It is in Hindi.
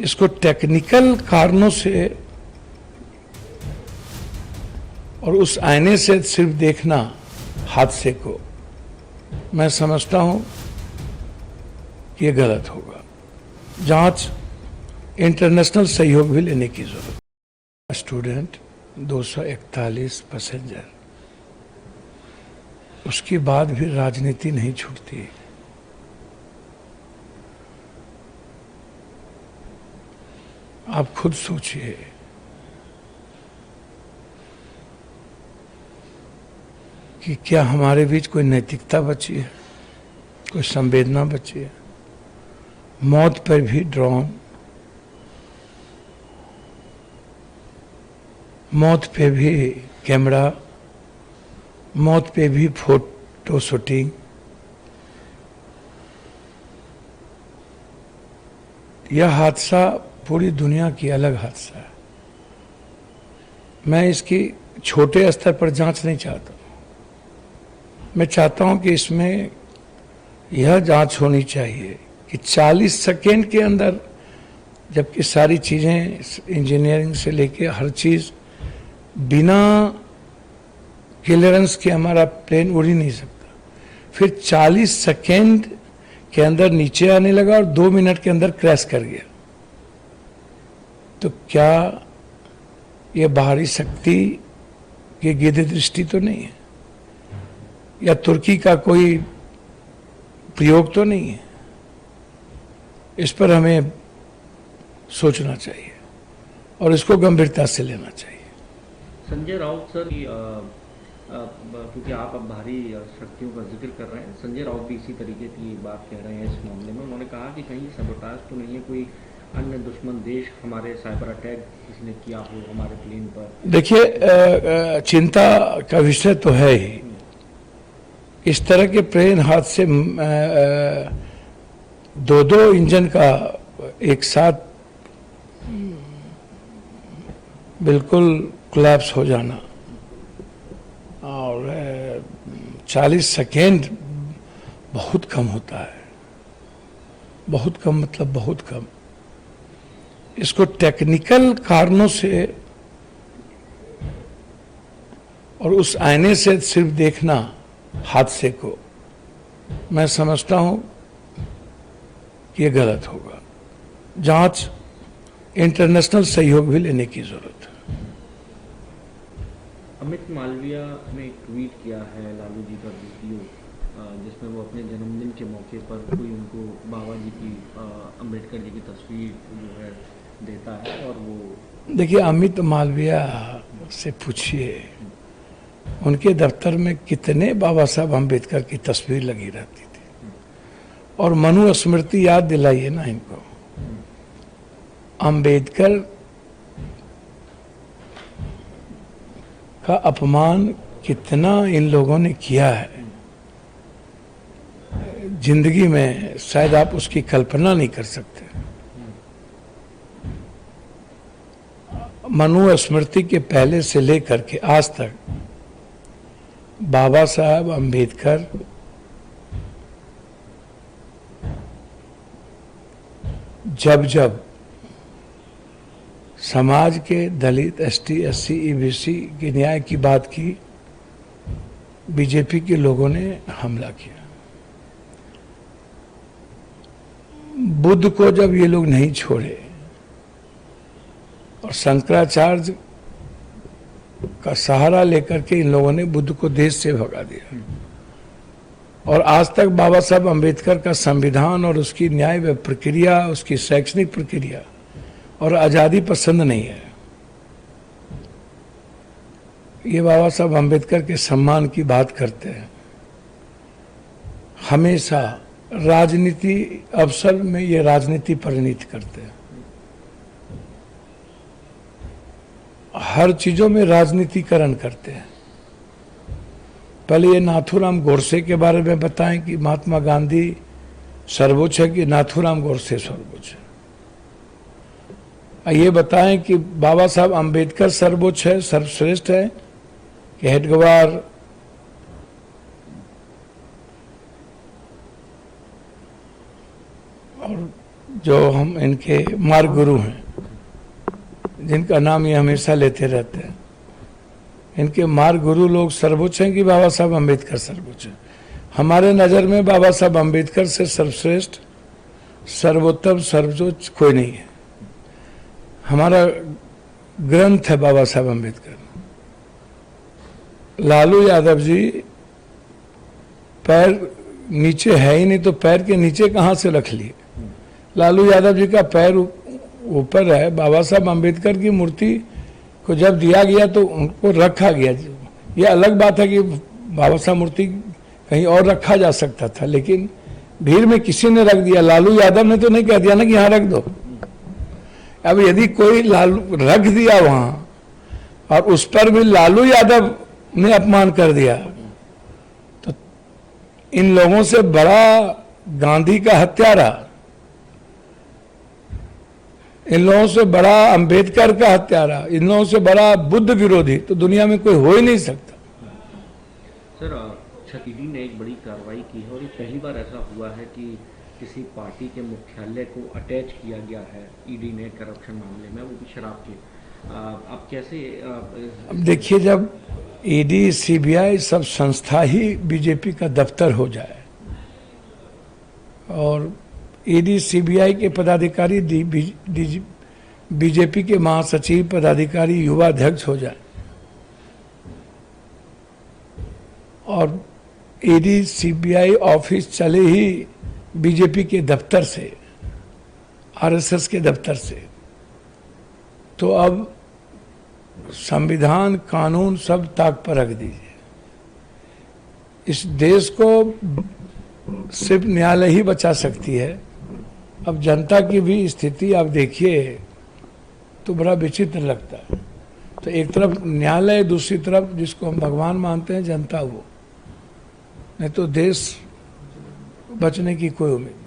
इसको टेक्निकल कारणों से और उस आईने से सिर्फ देखना हादसे को, मैं समझता हूं कि ये गलत होगा। जांच इंटरनेशनल सहयोग भी लेने की जरूरत। स्टूडेंट 241 पैसेंजर, उसके बाद भी राजनीति नहीं छूटती। आप खुद सोचिए, कि क्या हमारे बीच कोई नैतिकता बची है, कोई संवेदना बची है? मौत पर भी ड्रोन, मौत पे भी कैमरा, मौत पे भी फोटो शूटिंग। यह हादसा पूरी दुनिया की अलग हादसा है। मैं इसकी छोटे स्तर पर जांच नहीं चाहता। मैं चाहता हूं कि इसमें यह जांच होनी चाहिए कि 40 सेकेंड के अंदर, जबकि सारी चीजें इंजीनियरिंग से लेके हर चीज बिना क्लियरेंस के हमारा प्लेन उड़ ही नहीं सकता, फिर 40 सेकेंड के अंदर नीचे आने लगा और 2 मिनट के अंदर क्रैश कर गया। तो क्या यह बाहरी शक्ति की गिद्ध दृष्टि तो नहीं है, या तुर्की का कोई प्रयोग तो नहीं है? इस पर हमें सोचना चाहिए और इसको गंभीरता से लेना चाहिए। संजय राउत सर, क्योंकि आप अब बाहरी शक्तियों का जिक्र कर रहे हैं, संजय राउत भी इसी तरीके की बात कह रहे हैं इस मामले में। उन्होंने कहा कि कहीं सबोटाज तो नहीं है, कोई अन्य दुश्मन देश हमारे साइबर अटैक किसी ने किया हो हमारे प्लेन पर। देखिए, चिंता का विषय तो है ही। इस तरह के प्लेन हादसे, दो इंजन का एक साथ बिल्कुल कोलैप्स हो जाना और 40 सेकेंड बहुत कम होता है। बहुत कम मतलब बहुत कम। इसको टेक्निकल कारणों से और उस आईने से सिर्फ देखना हादसे को, मैं समझता हूं कि ये गलत होगा। जांच इंटरनेशनल सहयोग भी लेने की जरूरत है। अमित मालविया ने एक ट्वीट किया है लालू जी का वीडियो, जिसमें वो अपने जन्मदिन के मौके पर कोई उनको बाबा जी की, अम्बेडकर जी की तस्वीर जो है देता है। और वो देखिए, अमित मालविया से पूछिए उनके दफ्तर में कितने बाबा साहब अम्बेडकर की तस्वीर लगी रहती थी, और मनु स्मृति याद दिलाइए ना इनको। अम्बेडकर का अपमान कितना इन लोगों ने किया है जिंदगी में, शायद आप उसकी कल्पना नहीं कर सकते। मनु स्मृति के पहले से लेकर के आज तक बाबा साहब अम्बेडकर जब जब समाज के दलित, एसटी, एससी, ईबीसी के न्याय की बात की, बीजेपी के लोगों ने हमला किया। बुद्ध को जब ये लोग नहीं छोड़े और शंकराचार्य का सहारा लेकर के इन लोगों ने बुद्ध को देश से भगा दिया, और आज तक बाबा साहब अम्बेडकर का संविधान और उसकी न्याय प्रक्रिया, उसकी शैक्षणिक प्रक्रिया और आजादी पसंद नहीं है। ये बाबा साहब अम्बेडकर के सम्मान की बात करते हैं। हमेशा राजनीति अवसर में ये राजनीति परिणित करते हैं। हर चीजों में राजनीतिकरण करते हैं। पहले ये नाथूराम गोडसे के बारे में बताएं कि महात्मा गांधी सर्वोच्च है कि नाथूराम गोडसे सर्वोच्च है। ये बताएं कि बाबा साहब अम्बेडकर सर्वोच्च है, सर्वश्रेष्ठ है, कि हेडगेवार और जो हम इनके मार्ग गुरु हैं, जिनका नाम ये हमेशा लेते रहते हैं, इनके मार्ग गुरु लोग सर्वोच्च हैं कि बाबा साहब अम्बेडकर सर्वोच्च हैं? हमारे नज़र में बाबा साहब अम्बेडकर से सर्वश्रेष्ठ, सर्वोत्तम, सर्वोच्च कोई नहीं है। हमारा ग्रंथ है बाबा साहब अम्बेडकर। लालू यादव जी पैर नीचे है ही नहीं, तो पैर के नीचे कहाँ से रख लिए? लालू यादव जी का पैर ऊपर है। बाबा साहब अम्बेडकर की मूर्ति को जब दिया गया तो उनको रखा गया। ये अलग बात है कि बाबा साहब मूर्ति कहीं और रखा जा सकता था, लेकिन भीड़ में किसी ने रख दिया। लालू यादव ने तो नहीं कह दिया ना कि यहाँ रख दो। अब यदि कोई लालू रख दिया वहां और उस पर भी लालू यादव ने अपमान कर दिया, तो इन लोगों से बड़ा गांधी का हत्यारा, इन लोगों से बड़ा अंबेडकर का हत्यारा, इन लोगों से बड़ा बुद्ध विरोधी तो दुनिया में कोई हो ही नहीं सकता। सर, ईडी ने एक बड़ी कार्रवाई की है और ये पहली बार ऐसा हुआ है कि किसी पार्टी के मुख्यालय को अटैच किया गया है ईडी ने करप्शन मामले में, वो भी शराब के। आप कैसे अब देखिए, जब ईडी, सीबीआई सब संस्था ही बीजेपी का दफ्तर हो जाए और ईडी, सीबीआई के पदाधिकारी बीजेपी के महासचिव, पदाधिकारी, युवा अध्यक्ष हो जाए और ईडी, सीबीआई ऑफिस चले ही बीजेपी के दफ्तर से, आरएसएस के दफ्तर से, तो अब संविधान, कानून सब ताक पर रख दीजिए। इस देश को सिर्फ न्यायालय ही बचा सकती है। अब जनता की भी स्थिति आप देखिए तो बड़ा विचित्र लगता है। तो एक तरफ न्यायालय, दूसरी तरफ जिसको हम भगवान मानते हैं जनता, वो नहीं तो देश बचने की कोई उम्मीद नहीं।